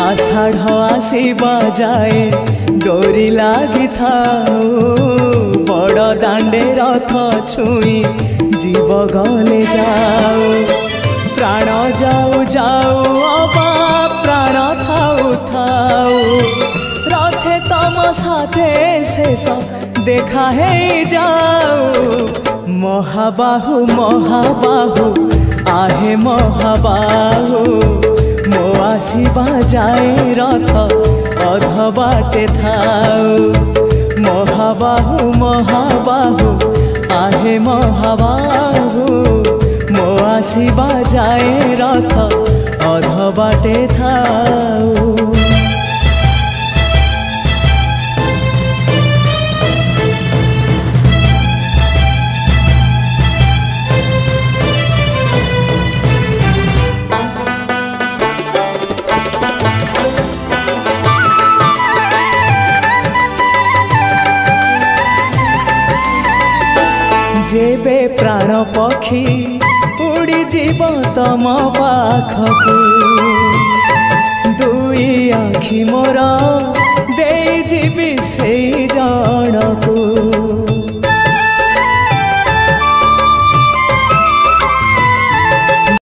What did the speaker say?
आषाढ़ आसीबा जाए डोरी लागी थाऊ बड़ दांडे रथ छुई जीव गले जाऊ प्राण जाऊ जाऊ अबा प्राण थाऊ थाऊ रथे तम साथे शेष देखा है जाऊ महाबाहु महाबाहु आहे महाबाहु मो आसीबा जाए रथ अध बाटे थाऊ महाबाहु महाबाहु आहे महाबाहु मो आसीबा जाए रथ अध बाटे थाऊ। जेबे प्राण पक्षी उड़ी जीव तम पाखकू दुई आखि मोर दे जीवी से